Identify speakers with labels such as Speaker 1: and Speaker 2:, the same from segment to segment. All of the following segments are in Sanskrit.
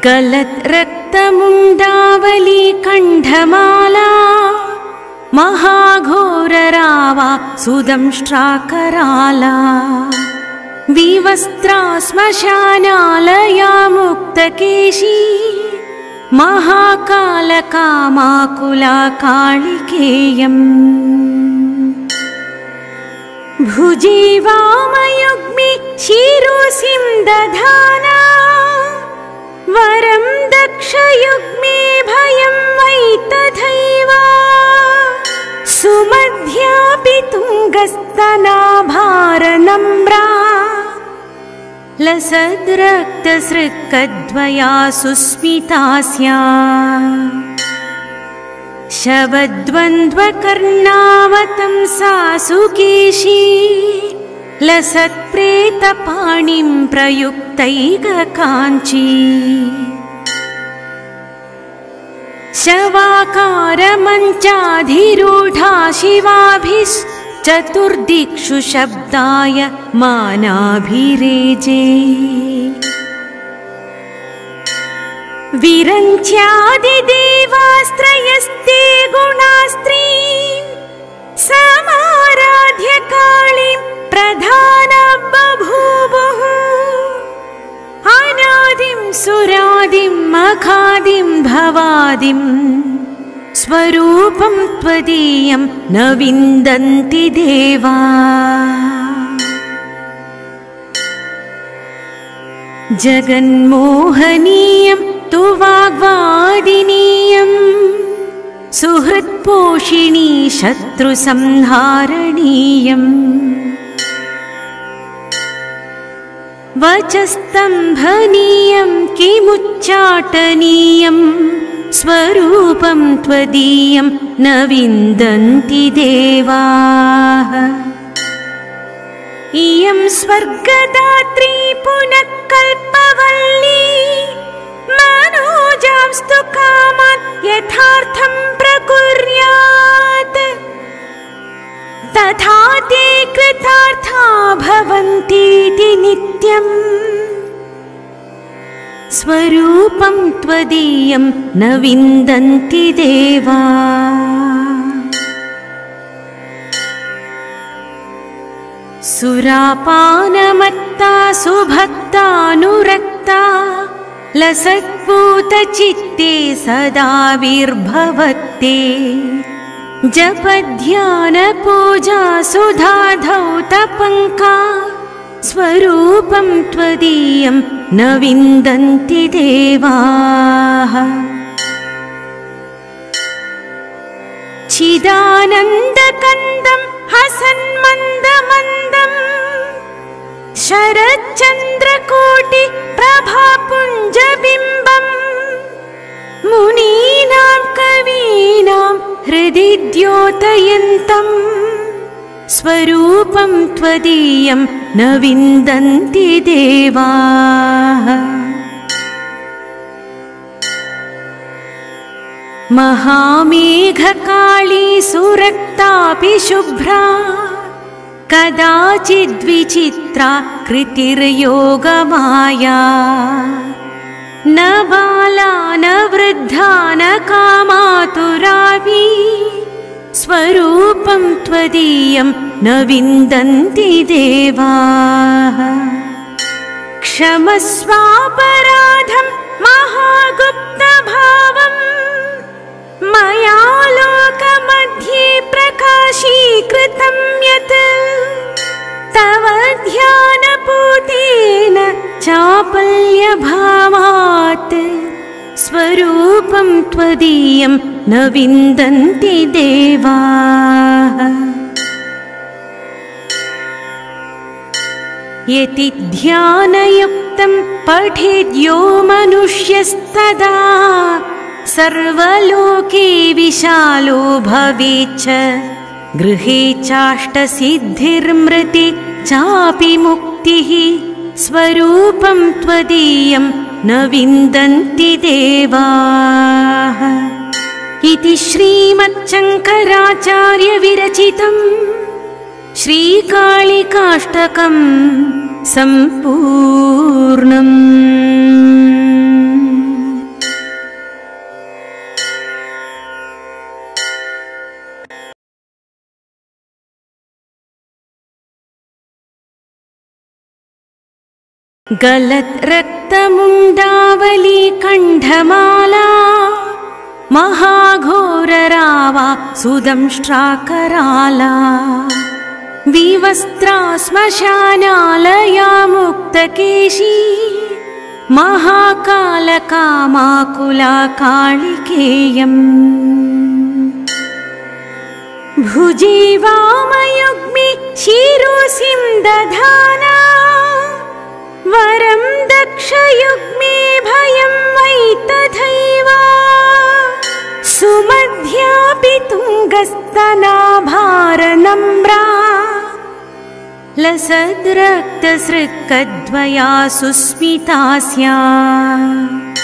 Speaker 1: गलत् रक्तमुण्डावली कण्ठमाला महाघोररावा सुदंष्ट्राकराला विवस्त्रा श्मशानालया मुक्तकेशी महाकालकामाकुला कालिकेयम् भुजे वामयुग्मे शिरोसिं दधाना वरं दक्षयुग्मे भयं वै तथैव सुमध्यापि तुङ्गस्तनाभारनम्रा लसद्रक्तसृक्कद्वया सुस्मिता स्यात् शवद्वन्द्वकर्णावतंसा सुकेशी लसत्प्रेतपाणिं प्रयुक्तैककाञ्ची शवाकारमञ्चाधिरूढा शिवाभिश्चतुर्दिक्षु शब्दाय मानाभिरेजे विरञ्च्यादिदेवास्त्रयस्ते गुणास्त्री समाराध्य काळीं प्रधाना बभूवुः अनादिं सुरादिं मखादिं भवादिं स्वरूपं त्वदीयं न विन्दन्ति देवा जगन्मोहनीयं तु वाग्वादिनीयं सुहृत्पोषिणी शत्रुसंहारणीयम् वचस्तम्भनीयं किमुच्चाटनीयं स्वरूपं त्वदीयं न विन्दन्ति देवाः इयं स्वर्गदात्री पुनः कल्पवल्ली मनोजांस्तु कामान् यथार्थं प्रकुर्यात् तथा ते कृतार्था भवन्तीति नित्यम् स्वरूपं त्वदीयं न विन्दन्ति देवा सुरापानमत्ता सुभक्तानुरक्ता लसत्पूतचित्ते सदा विर्भवत्ते जपध्यानपूजा सुधाधौतपङ्का स्वरूपं त्वदीयं न विन्दन्ति देवाः चिदानन्दकन्दं हसन्मन्दमन्दं शरच्चन्द्रकोटि प्रभापुञ्जबिम्बम् मुनीनां कवीनां हृदि द्योतयन्तं स्वरूपं त्वदीयं न विन्दन्ति देवाः महामेघकाली सुरक्तापि शुभ्रा कदाचिद्विचित्रा कृतिर्योगमाया न बाला न वृद्धा न कामातुरापि स्वरूपं त्वदीयं न विन्दन्ति देवाः क्षमस्वापराधं महागुप्तभावम् मया लोकमध्ये प्रकाशीकृतं यत् तव ध्यानपूतेन चापल्यभावात् स्वरूपं त्वदीयं न विन्दन्ति देवाः यति ध्यानयुक्तं पठेद्यो मनुष्यस्तदा सर्वलोके विशालो भवेच्च गृहे चाष्टसिद्धिर्मृते चापि मुक्तिः स्वरूपं त्वदीयं न विन्दन्ति देवाः इति श्रीमच्छङ्कराचार्यविरचितं श्रीकालिकाष्टकं सम्पूर्णम्। गलत् रक्तमुण्डावली कण्ठमाला महाघोररावा सुदंष्ट्राकराला विवस्त्रा श्मशानालया मुक्तकेशी महाकालकामाकुला कालिकेयम् भुजे वामयुग्मे शिरोसिं दधाना वरं दक्षयुग्मे भयं वै तथैव सुमध्यापि तुङ्गस्तनाभारनम्रा लसद्रक्तसृक्कद्वया सुस्मिता स्यात्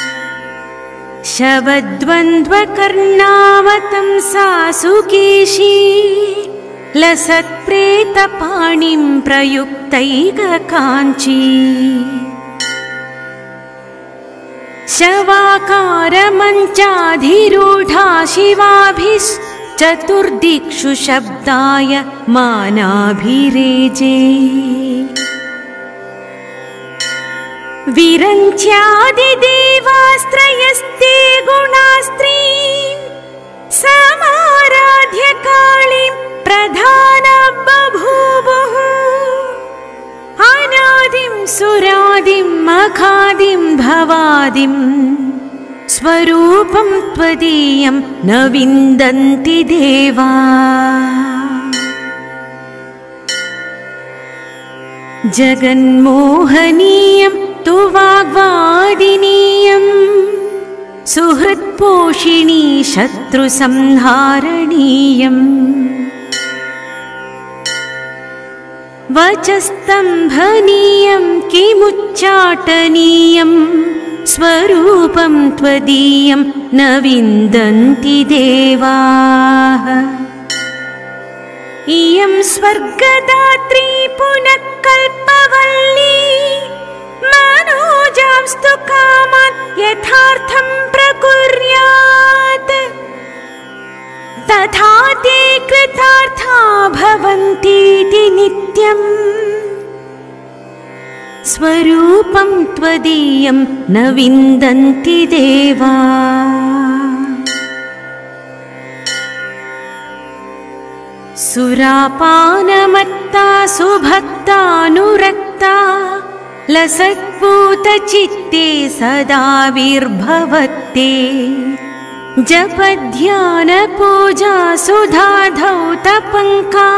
Speaker 1: शवद्वन्द्वकर्णावतंसा सुकेशी लसत्प्रेतपाणिं प्रयुक्तैककाञ्ची शवाकारमञ्चाधिरूढा शिवाभिश्चतुर्दिक्षु शब्दाय मानाभिरेजे विरञ्च्यादिदेवास्त्रयस्ते गुणास्त्री समाराध्य काळीं प्रधाना बभूवुः अनादिं सुरादिं मखादिं भवादिं स्वरूपं त्वदीयं न विन्दन्ति देवा जगन्मोहनीयं तु वाग्वादिनीयं सुहृत्पोषिणी शत्रुसंहारणीयम् वचस्तम्भनीयं किमुच्चाटनीयं स्वरूपं त्वदीयं न विन्दन्ति देवाः इयं स्वर्गदात्री पुनः कल्पवल्ली मनोजांस्तु कामान् यथार्थं प्रकुर्यात् तथा ते कृतार्था भवन्तीति नित्यम् स्वरूपं त्वदीयं न विन्दन्ति देवा सुरापानमत्ता सुभक्तानुरक्ता लसत्पूतचित्ते सदा विर्भवत्ते जपध्यानपूजा सुधाधौतपङ्का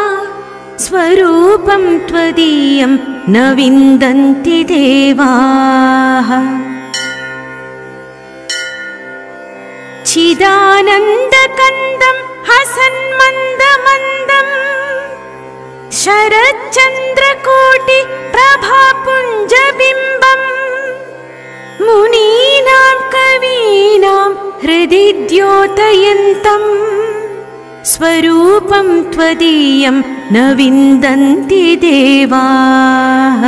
Speaker 1: स्वरूपं त्वदीयं न विन्दन्ति देवाः चिदानन्दकन्दं हसन्मन्दमन्दं शरच्चन्द्रकोटि प्रभापुञ्जबिम्बम् मुनीनां कवीनां हृदि द्योतयन्तं स्वरूपं त्वदीयं न विन्दन्ति देवाः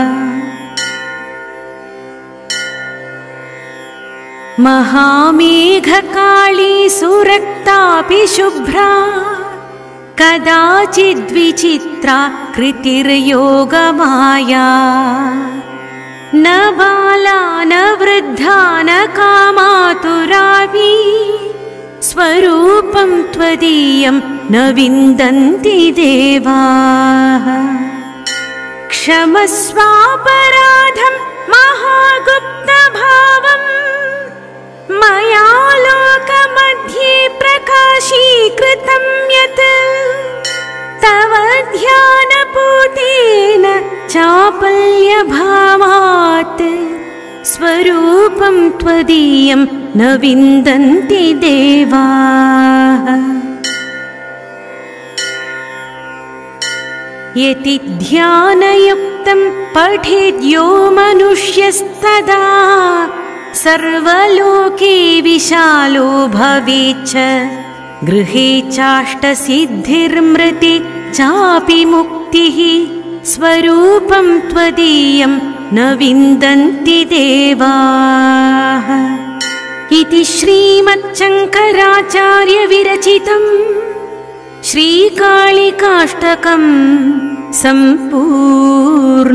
Speaker 1: महामेघकाली सुरक्तापि शुभ्रा कदाचिद्विचित्रा कृतिर्योगमाया न बाला न वृद्धा न कामातुरापि स्वरूपं त्वदीयं न विन्दन्ति देवाः क्षमस्वापराधं महागुप्तभावम् मया लोकमध्ये प्रकाशीकृतं यत् तव ध्यानपूतेन चापल्यभावात् स्वरूपं त्वदीयं न विन्दन्ति देवाः यति ध्यानयुक्तं पठेद्यो मनुष्यस्तदा सर्वलोके विशालो भवेच्च गृहे चाष्टसिद्धिर्मृते चापि मुक्तिः स्वरूपं त्वदीयं न विन्दन्ति देवाः इति श्रीमच्छङ्कराचार्यविरचितं श्रीकालिकाष्टकं सम्पूर्णम्।